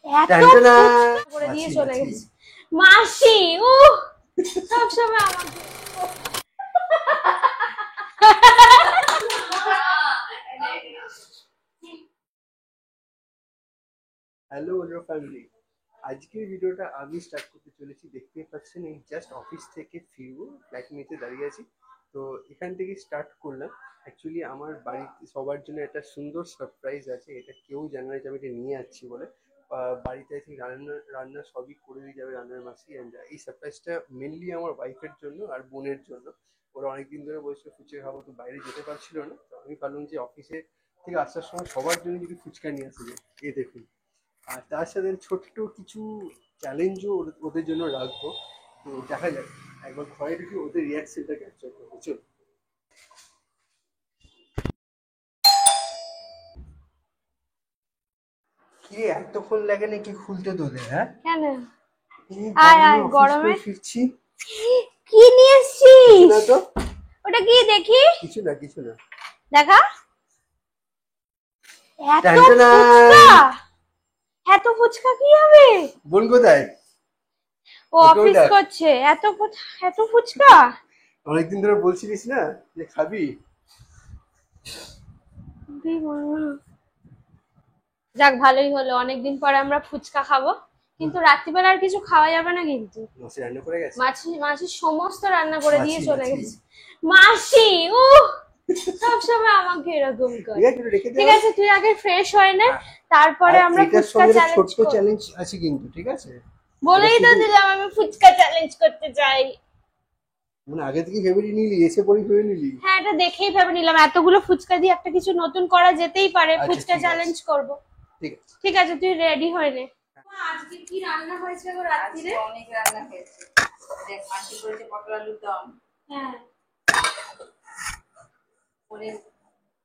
এত ফুচকা করে দিয়ে চলে গেছে মাসি। সব সময় আমাকে হ্যালো ওর ফ্যামিলি, আজকের ভিডিওটা আমি স্টার্ট করতে চলেছি। দেখতেই পাচ্ছেন এই জাস্ট অফিস থেকে ফিরবো, ফ্লাইট নিতে দাঁড়িয়ে আছি। তো এখান থেকে স্টার্ট করলাম। অ্যাকচুয়ালি আমার বাড়িতে সবার জন্য একটা সুন্দর সারপ্রাইজ আছে, এটা কেউ জানে না যে আমি এটা নিয়ে যাচ্ছি বলে। বাড়িতে আই থিঙ্ক রান্না রান্না সবই করে দিয়ে যাবে রান্নার মাসি। অ্যান্ড এই সারপ্রাইজটা মেনলি আমার ওয়াইফের জন্য আর বোনের জন্য। ওরা অনেকদিন ধরে বলছিল ফুচকা খাবো, তো বাইরে যেতে পারছিল না, তো আমি ভাবলাম যে অফিসে থেকে আসার সময় সবার জন্য যদি ফুচকা নিয়ে আসা যায়। এই দেখুন, আর তার সাথে ছোট্ট কিছু চ্যালেঞ্জও ওদের জন্য রাখবো। তো দেখা যাক, একবার ঘরে ঢুকে ওদের রিয়াকশনটা ক্যাপচার করবো। চল। কিরে এতক্ষণ লাগে নাকি খুলতে তোদের? হ্যাঁ কেন? আয় আয়, গরমে ফিরছি। কি নিয়ে এসেছিস? না তো, ওটা কি দেখি? কিছু না কিছু না। দেখা। এত ফুচকা, এত ফুচকা কি হবে? বোন কোথায়? ও অফিস করছে। এত ফুচকা অনেকদিন ধরে বলছিলিস না যে খাবি। যাক, ভালোই হলো, অনেকদিন পরে আমরা ফুচকা খাবো। কিন্তু রাত্রিবেলা আর কিছু খাওয়া যাবে না কিন্তু। মাসি রান্না করে গেছে। মাসি সমস্ত রান্না করে দিয়ে চলে গেছে। মাসি সব সময় আমাকে এরকম করে। ঠিক আছে, তুই আগে ফ্রেশ হয়ে নে, তারপরে আমরা ফুচকা চ্যালেঞ্জ আছে কিন্তু। ঠিক আছে, বলেই তো দিলাম আমি ফুচকা চ্যালেঞ্জ করতে চাই। মানে আগে থেকে ভেবে নিলি, এসে পরে ভেবে নিলি? হ্যাঁ, এটা দেখেই ভেবে নিলাম এতগুলো ফুচকা দিয়ে একটা কিছু নতুন করা যেতেই পারে। ফুচকা চ্যালেঞ্জ করব। ঠিক আছে, তুই রেডি হয়ে নে। আজকে কি রান্না হয়েছে গো রাত্রিরে? অনেক রান্না হয়েছে। দেখ, মাসি করেছে পটল আলুর দম। হ্যাঁ, পনির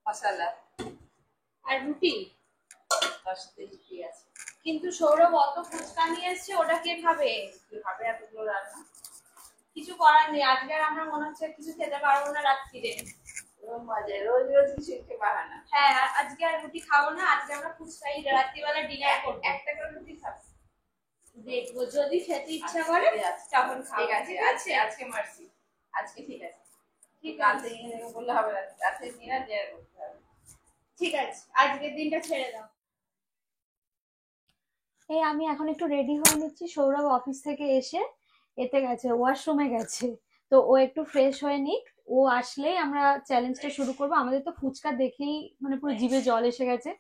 মশলা আর রুটি। তার সাথে রুটি আছে। কিন্তু সৌরভ অত ফুচকা নিয়ে এসেছে, ওটা কে খাবে? খাবে এতগুলো রান্না? কিছু করার নেই, আজকে আর আমরা মনে হচ্ছে কিছু খেতে পারবো না রাত্রিরে। মজা, রোজ রোজ কিছু খেতে পারে না। হ্যাঁ, আজকে আর রুটি খাবো না, আজকে আমরা ফুচকাই রাত্রিবেলা ডিনার করবো। একটা করে রুটি খাবো, দেখবো যদি খেতে ইচ্ছা করে তখন খাবো। ঠিক আছে, আজকে মারছি, আজকে ঠিক আছে। ঠিক আছে, বললে হবে না, রাতে ডিনার দেয়ার করতে হবে। ঠিক আছে, আজকের দিনটা ছেড়ে দাও। এই আমি এখন একটু রেডি হয়ে নিচ্ছি। সৌরভ অফিস থেকে এসে এতে গেছে, ওয়াশরুমে গেছে। তো ও একটু ফ্রেশ হয়ে নিক, ও আসলেই আমরা চ্যালেঞ্জটা শুরু করবো। আমাদের তো ফুচকা দেখেই মানে পুরো জিভে জল এসে গেছে,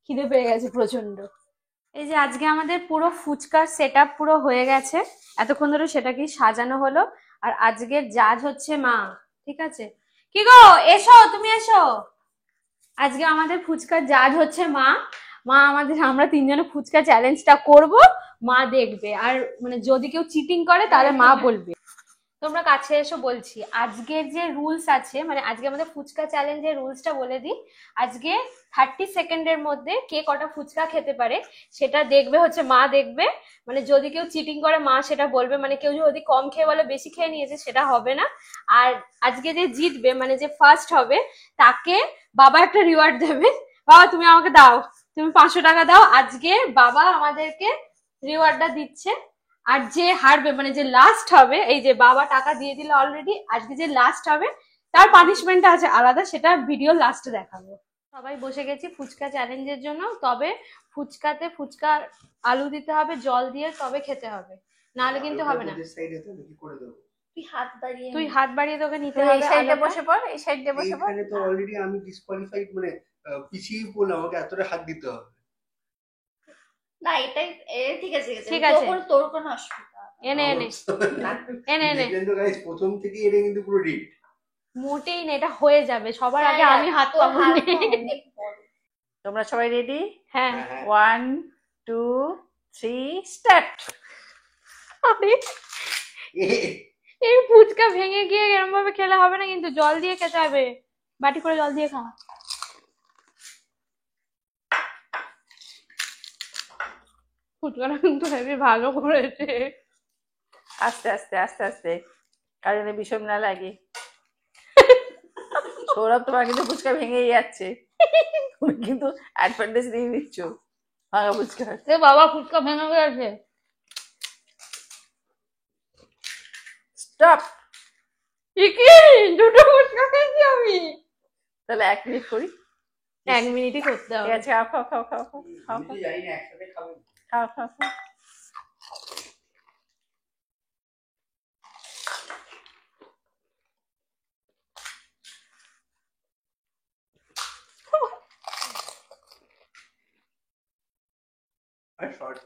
খিদে পেয়ে গেছে প্রচন্ড। এই যে আজকে আমাদের পুরো ফুচকার সেটআপ পুরো হয়ে গেছে, এতক্ষণ ধরে সেটাকেই সাজানো হলো। আর আজকের জাজ হচ্ছে মা। ঠিক আছে, কি গো, এসো, তুমি এসো। আজকে আমাদের ফুচকার জাজ হচ্ছে মা। আমরা তিনজনে ফুচকা চ্যালেঞ্জটা করব, মা দেখবে। আর মানে যদি কেউ চিটিং করে তাহলে মা বলবে। তোমরা কাছে এসো বলছি। আজকের যে রুলস আছে, মানে আজকে আমাদের ফুচকা চ্যালেঞ্জের রুলসটা বলে দিই। আজকে 30 সেকেন্ডের মধ্যে কে কটা ফুচকা খেতে পারে সেটা দেখবে হচ্ছে মা দেখবে। মানে যদি কেউ চিটিং করে মা সেটা বলবে, মানে কেউ যদি কম খেয়ে বলে বেশি খেয়ে নিয়েছে সেটা হবে না। আর আজকে যে জিতবে, মানে যে ফার্স্ট হবে, তাকে বাবা একটা রিওয়ার্ড দেবে। বাবা তুমি আমাকে দাও, তুমি 500 টাকা দাও। আজকে বাবা আমাদেরকে রিওয়ার্ডটা দিচ্ছে। আর যে হারবে, মানে যে লাস্ট হবে, এই যে বাবা টাকা দিয়ে দিল অলরেডি, আজকে যে লাস্ট হবে তার পানিশমেন্ট আছে আলাদা, সেটা ভিডিও লাস্টে দেখাবো। সবাই বসে গেছি ফুচকা চ্যালেঞ্জের জন্য। তবে ফুচকা আলু দিতে হবে জল দিয়ে, তবে খেতে হবে, নাহলে কিন্তু হবে না। তুই হাত বাড়িয়ে তোকে নিতে হবে। এই সাইডে বসে পড়, এই সাইডে বসে পড়। এখানে তো অলরেডি আমি ডিসকোয়ালিফাইড, মানে পিছিয়ে পড়লাম, আমাকে এতটা হাত দিতে হবে না? এটাই ঠিক আছে, ঠিক আছে, তোর কোনো অসুবিধা এনে তো গাইস, প্রথম থেকে এটা কিন্তু পুরো রিড। মোটেই না, এটা হয়ে যাবে। সবার আগে আমি হাত পাবো। তোমরা সবাই রেডি? হ্যাঁ, 1 2 3 স্টার্ট। এই ফুচকা ভেঙে গিয়ে এরকম ভাবে খেলে হবে না, কিন্তু জল দিয়ে খেতে হবে। বাটি করে জল দিয়ে খা। ফুচকাটা কিন্তু হেবি ভালো করেছে। আস্তে আস্তে আস্তে আস্তে, কারণ বিষম না লাগে। সৌরভ তোমার কিন্তু ফুচকা ভেঙেই যাচ্ছে, তুমি কিন্তু অ্যাডভান্টেজ নিয়ে নিচ্ছ। ভাঙা ফুচকা। এ বাবা ফুচকা ভেঙে গেছে। স্টপ। কি দুটো ফুচকা খেয়েছি আমি। তাহলে 1 মিনিট করি। 1 মিনিটই করতে ঠিক হবে। আছে, খাও খাও খাও খাও খাও খাও আমি তো জানি না একসাথে খাবো। খাও খাও খাও। আর শর্ট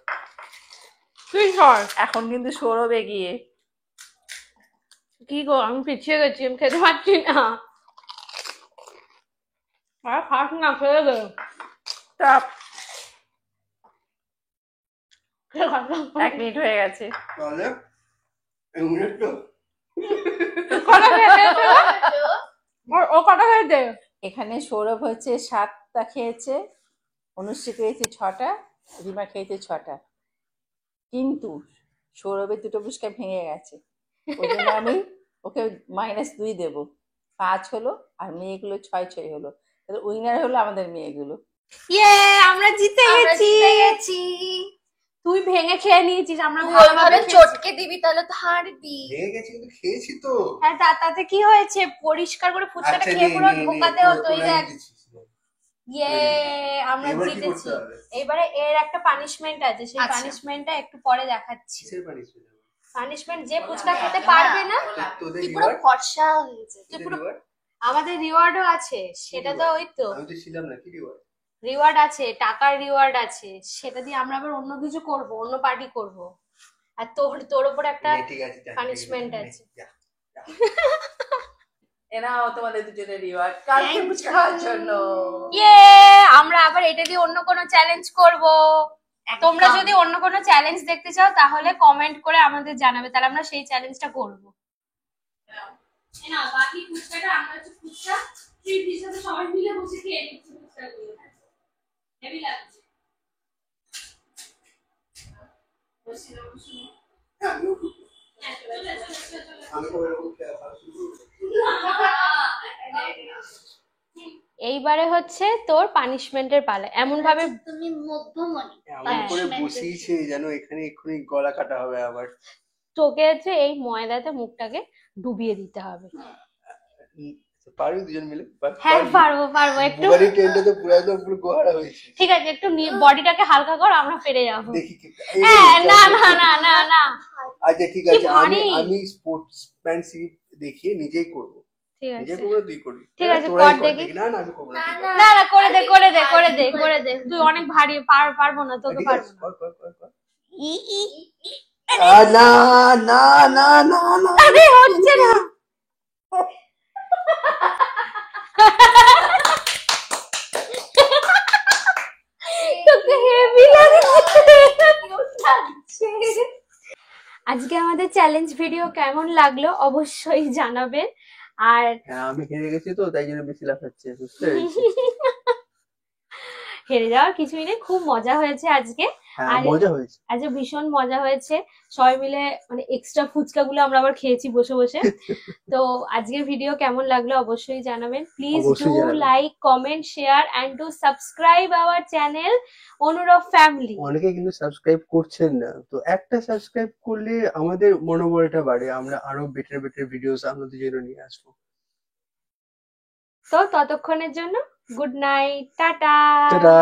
তুই সর। এখন কিন্তু সৌরভ এগিয়ে। কি গো আমি পিছিয়ে গেছি, আমি খেতে পারছি না। আর খাস না, খেয়ে দে। স্টপ। 1 মিনিট হয়ে গেছে। তাহলে এমন একটু কটা খেয়েছে ও কটা খেয়েছে? এখানে সৌরভ হচ্ছে 7টা খেয়েছে, অনুশ্রী খেয়েছে 6টা, রিমা খেয়েছে 6টা। কিন্তু সৌরভের 2টো ফুচকা ভেঙে গেছে, ওই জন্য আমি ওকে -2 দেবো। 5 হলো, আর মেয়েগুলো 6 হলো। তাহলে উইনার হলো আমাদের মেয়েগুলো। ইয়ে আমরা জিতে গেছি। তুই ভেঙে খেয়ে নিয়েছিস, আমরা ভালোভাবে চটকে দিবি তাহলে তো হারবি। ভেঙে গেছি কিন্তু খেয়েছি তো। হ্যাঁ তাতে কি হয়েছে, পরিষ্কার করে ফুচকাটা আচ্ছা, খেয়ে নে, পুরো নে, নে, ঢোকাতে তোরা- হতো। এই তোরাই দেখ, দিচ্ছিস। ইয়ে আমরা এবার কি জিতেছি। করতে হবে? এবারে এর একটা পানিশমেন্ট আছে, সেই আচ্ছা। পানিশমেন্টটা একটু পরে দেখাচ্ছি। কিসের punishment হবে? পানিশমেন্ট যে ফুচকা খেতে পারবে না, তোদের তুই পুরো reward? ফর্সা হয়েছে। তুই তোদের পুরো reward? আমাদের রিওয়ার্ডও আছে, সেটা তো ওই তো আমি তো ছিলাম না, কি reward? রিওয়ার্ড আছে, টাকার রিওয়ার্ড আছে, সেটা দিয়ে আমরা আবার অন্য কিছু করব, অন্য পার্টি করব। আর তোর উপর একটা নে, ঠিক আছে, যা, punishment নে, আছে। যা। এনাও তোমাদের দুজনের রিওয়ার্ড কালকে ফুচকা খাওয়ার জন্য। ইয়ে আমরা আবার এটা দিয়ে অন্য কোনো চ্যালেঞ্জ করব। তোমরা যদি অন্য কোনো চ্যালেঞ্জ দেখতে চাও তাহলে কমেন্ট করে আমাদের জানাবে, তাহলে আমরা সেই চ্যালেঞ্জটা করব। না বাকি ফুচকাটা আমরা হচ্ছে ফুচকা ট্রিট হিসেবে সবাই মিলে বসে খেয়ে নিচ্ছি ফুচকাগুলো। হেভি লাগছে। আমিও ঢুকবো। হ্যাঁ, চলে। আমি তো ওরকম খাওয়া শুরু করবো। এইবারে হচ্ছে তোর পানিশমেন্টের পালা, এমন ভাবে তুমি মধ্যমণি। এমন করে বসিয়েছে যেন এখানে এক্ষুনি গলা কাটা হবে আবার। তোকে হচ্ছে এই ময়দাতে মুখটাকে ডুবিয়ে দিতে হবে। পারবি দুজন মিলে? হ্যাঁ পারবো একটু। বুগারি ট্রেনটা তো পুরো একদম পুরো গোহারা হয়েছে। ঠিক আছে, একটু বডিটাকে হালকা কর, আমরা পেরে যাবো। দেখি কি হ্যাঁ না আচ্ছা ঠিক কি আছে, আমি ভারী। আমি স্পোর্টসম্যানশিপ দেখিয়ে নিজেই করবো। ঠিক নিজে আছে করবো না, তুই করবি। ঠিক আছে, তোরাই কর দেখি। না না আমি করবো না, তুই কর। না করে দে তুই অনেক ভারী, পারবো না, তোকে ঠিক পারবো আছে, না। কর। ই না না না না না আরে হচ্ছে না। তোকে হেভি লাগছে। আজকে আমাদের চ্যালেঞ্জ ভিডিও কেমন লাগলো অবশ্যই জানাবেন। আর হ্যাঁ, আমি হেরে গেছি তো তাই জন্য বেশি লাফাচ্ছে, বুঝতে পেরেছি। হেরে যাওয়ার কিছুই নেই, খুব মজা হয়েছে আজকে। হ্যাঁ আর মজা হয়েছে। আজকে ভীষণ মজা হয়েছে, সবাই মিলে মানে এক্সট্রা ফুচকা গুলো আমরা আবার খেয়েছি বসে বসে। তো আজকের ভিডিও কেমন লাগলো অবশ্যই জানাবেন। প্লিজ অবশ্যই ডু জানাবেন। Like, comment, share and to subscribe our channel Anurab family. অনেকে কিন্তু সাবস্ক্রাইব করছেন না, তো একটা সাবস্ক্রাইব করলে আমাদের মনোবলটা বাড়ে, আমরা আরো বেটার ভিডিওস আপনাদের জন্য নিয়ে আসবো। তো ততক্ষণের জন্য গুড নাইট, টাটা। টাটা।